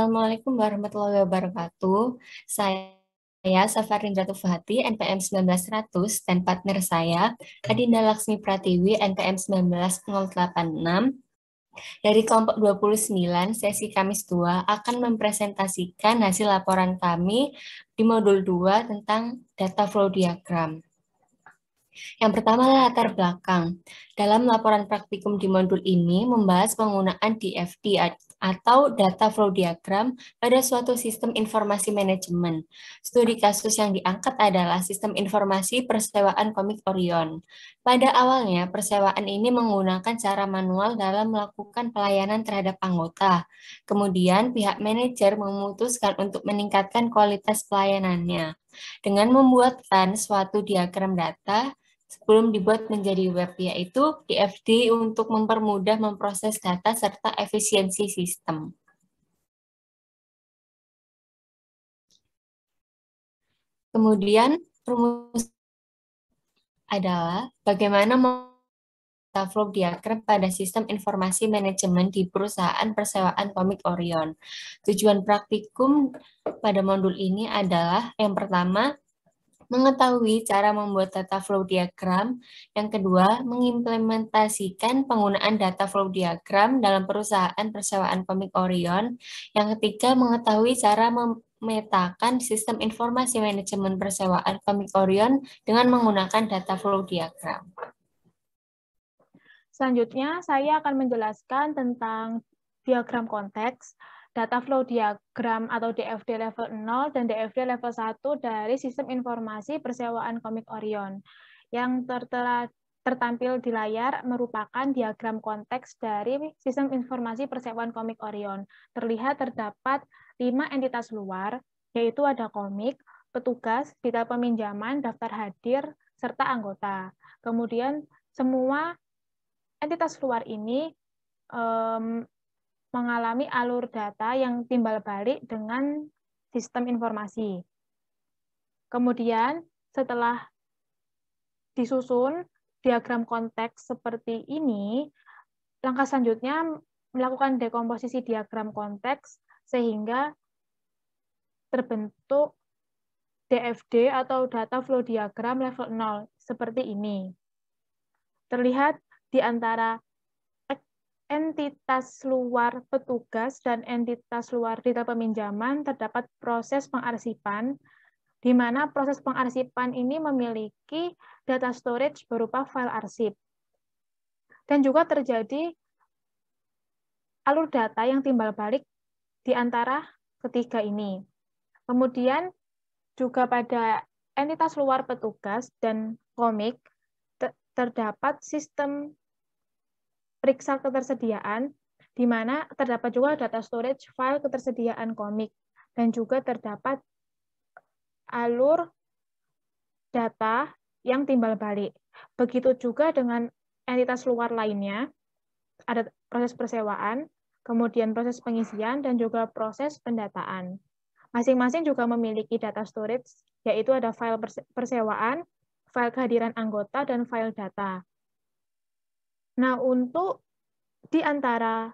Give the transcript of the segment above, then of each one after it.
Assalamualaikum warahmatullahi wabarakatuh. Saya Safarindra Tufati, NPM 19100, dan partner saya, Adinda Laksmi Pratiwi, NPM 19086. Dari kelompok 29, sesi Kamis 2 akan mempresentasikan hasil laporan kami di modul 2 tentang data flow diagram. Yang pertama, latar belakang. Dalam laporan praktikum di modul ini membahas penggunaan DFD atau Data Flow Diagram pada suatu sistem informasi manajemen. Studi kasus yang diangkat adalah sistem informasi persewaan komik Orion. Pada awalnya, persewaan ini menggunakan cara manual dalam melakukan pelayanan terhadap anggota. Kemudian, pihak manajer memutuskan untuk meningkatkan kualitas pelayanannya dengan membuatkan suatu diagram data sebelum dibuat menjadi web, yaitu DFD untuk mempermudah memproses data serta efisiensi sistem. Kemudian, rumus adalah bagaimana data flow diagram pada sistem informasi manajemen di perusahaan persewaan komik Orion. Tujuan praktikum pada modul ini adalah yang pertama, mengetahui cara membuat data flow diagram. Yang kedua, mengimplementasikan penggunaan data flow diagram dalam perusahaan persewaan komik Orion. Yang ketiga, mengetahui cara memetakan sistem informasi manajemen persewaan komik Orion dengan menggunakan data flow diagram. Selanjutnya, saya akan menjelaskan tentang diagram konteks, data flow diagram atau DFD level 0 dan DFD level 1 dari sistem informasi persewaan komik Orion. Yang tertampil di layar merupakan diagram konteks dari sistem informasi persewaan komik Orion. Terlihat terdapat 5 entitas luar, yaitu ada komik, petugas, data peminjaman, daftar hadir, serta anggota. Kemudian semua entitas luar ini mengalami alur data yang timbal balik dengan sistem informasi. Kemudian setelah disusun diagram konteks seperti ini, langkah selanjutnya melakukan dekomposisi diagram konteks sehingga terbentuk DFD atau data flow diagram level 0 seperti ini. Terlihat di antara entitas luar petugas dan entitas luar data peminjaman terdapat proses pengarsipan, di mana proses pengarsipan ini memiliki data storage berupa file arsip. Dan juga terjadi alur data yang timbal balik di antara ketiga ini. Kemudian juga pada entitas luar petugas dan komik terdapat sistem periksa ketersediaan, di mana terdapat juga data storage file ketersediaan komik, dan juga terdapat alur data yang timbal balik. Begitu juga dengan entitas luar lainnya, ada proses persewaan, kemudian proses pengisian, dan juga proses pendataan. Masing-masing juga memiliki data storage, yaitu ada file persewaan, file kehadiran anggota, dan file data. Nah, untuk di antara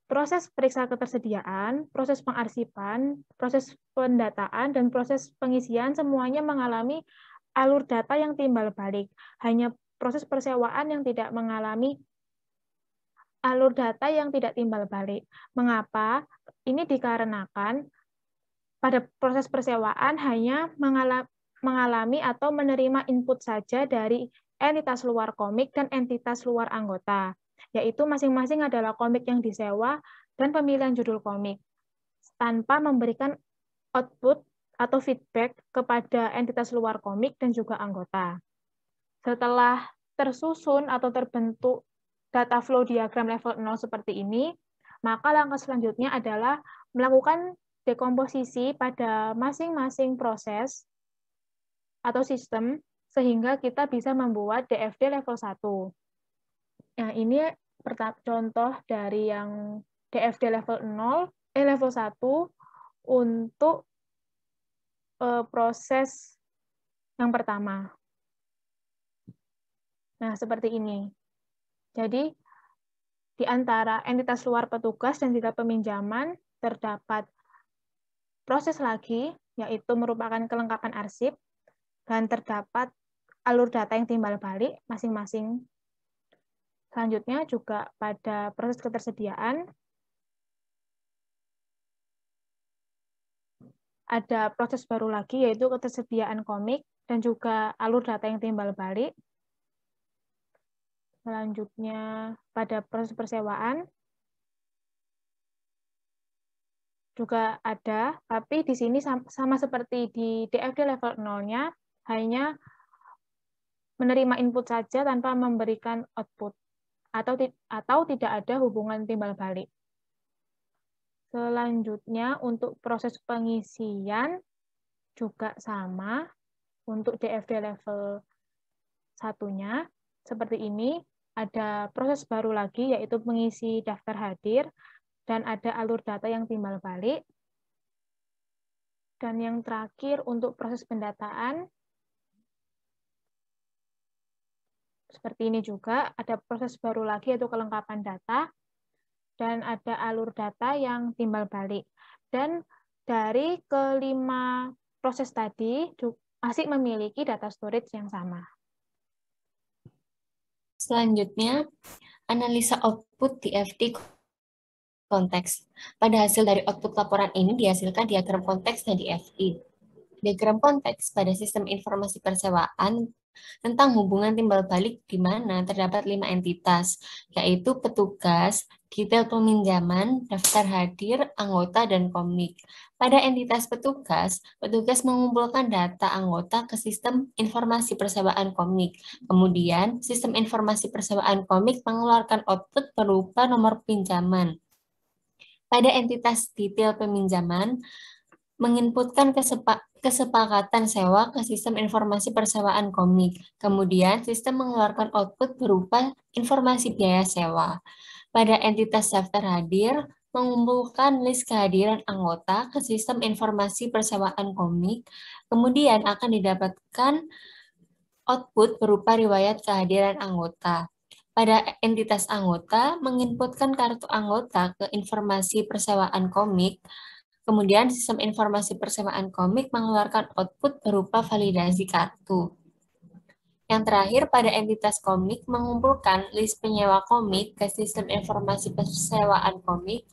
proses periksa ketersediaan, proses pengarsipan, proses pendataan, dan proses pengisian semuanya mengalami alur data yang timbal balik. Hanya proses persewaan yang tidak mengalami alur data yang tidak timbal balik. Mengapa? Ini dikarenakan pada proses persewaan hanya mengalami atau menerima input saja dari entitas luar komik dan entitas luar anggota, yaitu masing-masing adalah komik yang disewa dan pemilihan judul komik, tanpa memberikan output atau feedback kepada entitas luar komik dan juga anggota. Setelah tersusun atau terbentuk data flow diagram level 0 seperti ini, maka langkah selanjutnya adalah melakukan dekomposisi pada masing-masing proses atau sistem sehingga kita bisa membuat DFD level 1. Nah, ini contoh dari yang DFD level 1 untuk proses yang pertama. Nah, seperti ini. Jadi, di antara entitas luar petugas dan data peminjaman terdapat proses lagi, yaitu merupakan kelengkapan arsip, dan terdapat alur data yang timbal balik masing-masing. Selanjutnya juga pada proses ketersediaan, ada proses baru lagi, yaitu ketersediaan komik, dan juga alur data yang timbal balik. Selanjutnya pada proses persewaan, juga ada, tapi di sini sama seperti di DFD level 0-nya, hanya menerima input saja tanpa memberikan output, atau tidak ada hubungan timbal balik. Selanjutnya untuk proses pengisian juga sama untuk DFD level 1-nya, seperti ini, ada proses baru lagi yaitu mengisi daftar hadir, dan ada alur data yang timbal balik. Dan yang terakhir untuk proses pendataan, seperti ini juga, ada proses baru lagi yaitu kelengkapan data, dan ada alur data yang timbal balik. Dan dari kelima proses tadi, masih memiliki data storage yang sama. Selanjutnya, analisa output DFD konteks. Pada hasil dari output laporan ini dihasilkan diagram konteks dan DFD. Diagram konteks pada sistem informasi persewaan tentang hubungan timbal balik di mana terdapat 5 entitas, yaitu petugas, detail peminjaman, daftar hadir, anggota, dan komik. Pada entitas petugas, petugas mengumpulkan data anggota ke sistem informasi persewaan komik. Kemudian, sistem informasi persewaan komik mengeluarkan output berupa nomor pinjaman. Pada entitas detail peminjaman, menginputkan kesepakatan sewa ke sistem informasi persewaan komik. Kemudian, sistem mengeluarkan output berupa informasi biaya sewa. Pada entitas daftar hadir, mengumpulkan list kehadiran anggota ke sistem informasi persewaan komik. Kemudian akan didapatkan output berupa riwayat kehadiran anggota. Pada entitas anggota, menginputkan kartu anggota ke informasi persewaan komik. Kemudian sistem informasi persewaan komik mengeluarkan output berupa validasi kartu. Yang terakhir, pada entitas komik mengumpulkan list penyewa komik ke sistem informasi persewaan komik,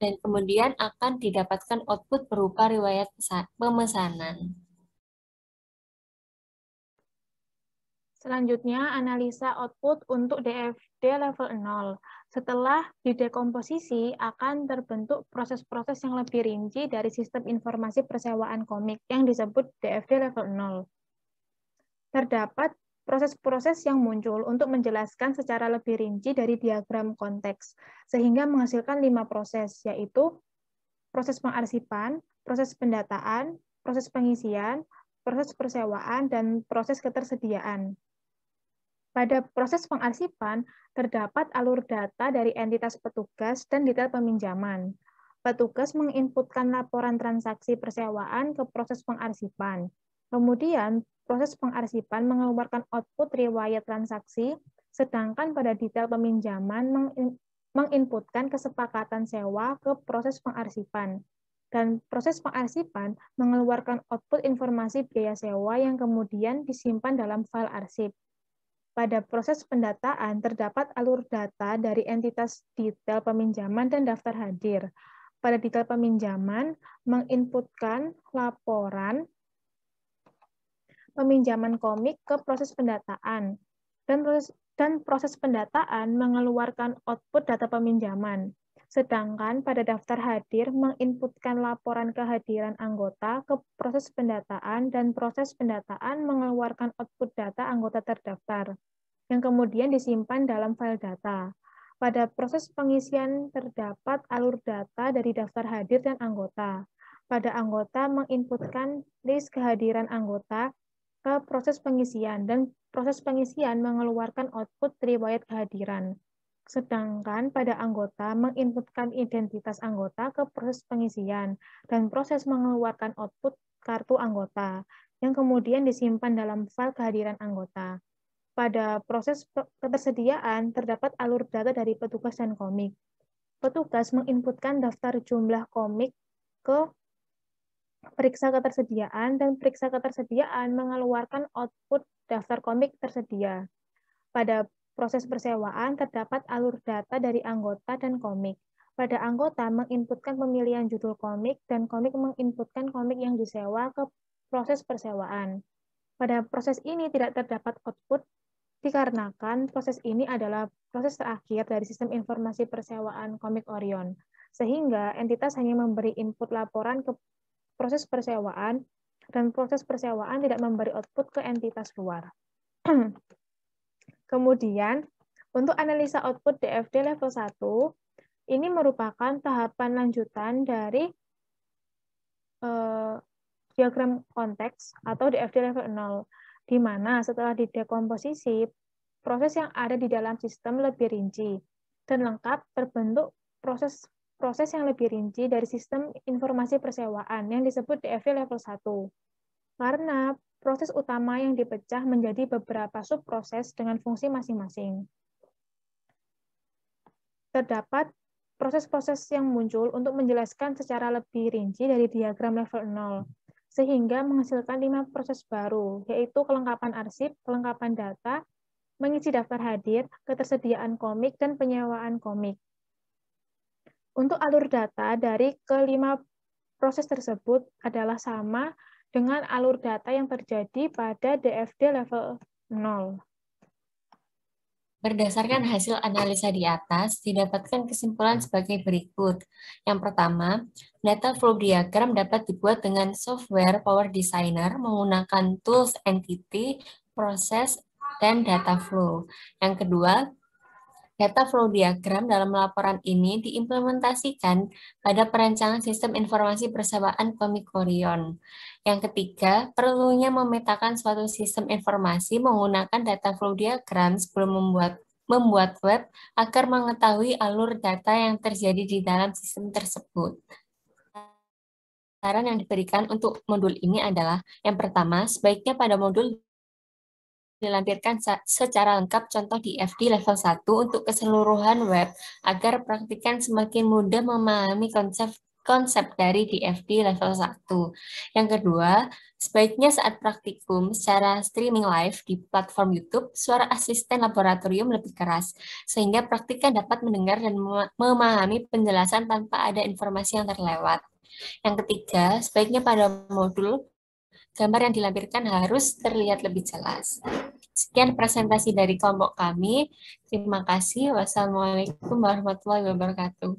dan kemudian akan didapatkan output berupa riwayat pemesanan. Selanjutnya, analisa output untuk DFD level 0. Setelah didekomposisi, akan terbentuk proses-proses yang lebih rinci dari sistem informasi persewaan komik yang disebut DFD level 0. Terdapat proses-proses yang muncul untuk menjelaskan secara lebih rinci dari diagram konteks, sehingga menghasilkan 5 proses, yaitu proses pengarsipan, proses pendataan, proses pengisian, proses persewaan, dan proses ketersediaan. Pada proses pengarsipan, terdapat alur data dari entitas petugas dan detail peminjaman. Petugas menginputkan laporan transaksi persewaan ke proses pengarsipan. Kemudian, proses pengarsipan mengeluarkan output riwayat transaksi, sedangkan pada detail peminjaman menginputkan kesepakatan sewa ke proses pengarsipan. Dan proses pengarsipan mengeluarkan output informasi biaya sewa yang kemudian disimpan dalam file arsip. Pada proses pendataan, terdapat alur data dari entitas detail peminjaman dan daftar hadir. Pada detail peminjaman, menginputkan laporan peminjaman komik ke proses pendataan, dan proses pendataan mengeluarkan output data peminjaman. Sedangkan pada daftar hadir, menginputkan laporan kehadiran anggota ke proses pendataan, dan proses pendataan mengeluarkan output data anggota terdaftar, yang kemudian disimpan dalam file data. Pada proses pengisian terdapat alur data dari daftar hadir dan anggota. Pada anggota menginputkan list kehadiran anggota ke proses pengisian, dan proses pengisian mengeluarkan output riwayat kehadiran. Sedangkan pada anggota menginputkan identitas anggota ke proses pengisian, dan proses mengeluarkan output kartu anggota, yang kemudian disimpan dalam file kehadiran anggota. Pada proses ketersediaan, terdapat alur data dari petugas dan komik. petugas menginputkan daftar jumlah komik ke periksa ketersediaan, dan periksa ketersediaan mengeluarkan output daftar komik tersedia. Pada proses persewaan terdapat alur data dari anggota dan komik. Pada anggota menginputkan pemilihan judul komik, dan komik menginputkan komik yang disewa ke proses persewaan. Pada proses ini tidak terdapat output dikarenakan proses ini adalah proses terakhir dari sistem informasi persewaan komik Orion, sehingga entitas hanya memberi input laporan ke proses persewaan, dan proses persewaan tidak memberi output ke entitas luar. Kemudian, untuk analisa output DFD level 1, ini merupakan tahapan lanjutan dari diagram konteks atau DFD level 0, di mana setelah didekomposisi, proses yang ada di dalam sistem lebih rinci dan lengkap terbentuk proses yang lebih rinci dari sistem informasi persewaan yang disebut DFD level 1. Karena proses utama yang dipecah menjadi beberapa subproses dengan fungsi masing-masing. Terdapat proses-proses yang muncul untuk menjelaskan secara lebih rinci dari diagram level 0, sehingga menghasilkan 5 proses baru, yaitu kelengkapan arsip, kelengkapan data, mengisi daftar hadir, ketersediaan komik, dan penyewaan komik. Untuk alur data dari kelima proses tersebut adalah sama dengan alur data yang terjadi pada DFD level 0. Berdasarkan hasil analisa di atas, didapatkan kesimpulan sebagai berikut. Yang pertama, data flow diagram dapat dibuat dengan software Power Designer menggunakan tools entity, proses, dan data flow. Yang kedua, data flow diagram dalam laporan ini diimplementasikan pada perancangan sistem informasi persewaan komik Orion. Yang ketiga, perlunya memetakan suatu sistem informasi menggunakan data flow diagram sebelum membuat web agar mengetahui alur data yang terjadi di dalam sistem tersebut. Saran yang diberikan untuk modul ini adalah, yang pertama, sebaiknya pada modul dilampirkan secara lengkap contoh di FD level 1 untuk keseluruhan web agar praktikan semakin mudah memahami konsep dari DFD level 1. Yang kedua, sebaiknya saat praktikum secara streaming live di platform YouTube, suara asisten laboratorium lebih keras, sehingga praktikan dapat mendengar dan memahami penjelasan tanpa ada informasi yang terlewat. Yang ketiga, sebaiknya pada modul gambar yang dilampirkan harus terlihat lebih jelas. Sekian presentasi dari kelompok kami. Terima kasih. Wassalamualaikum warahmatullahi wabarakatuh.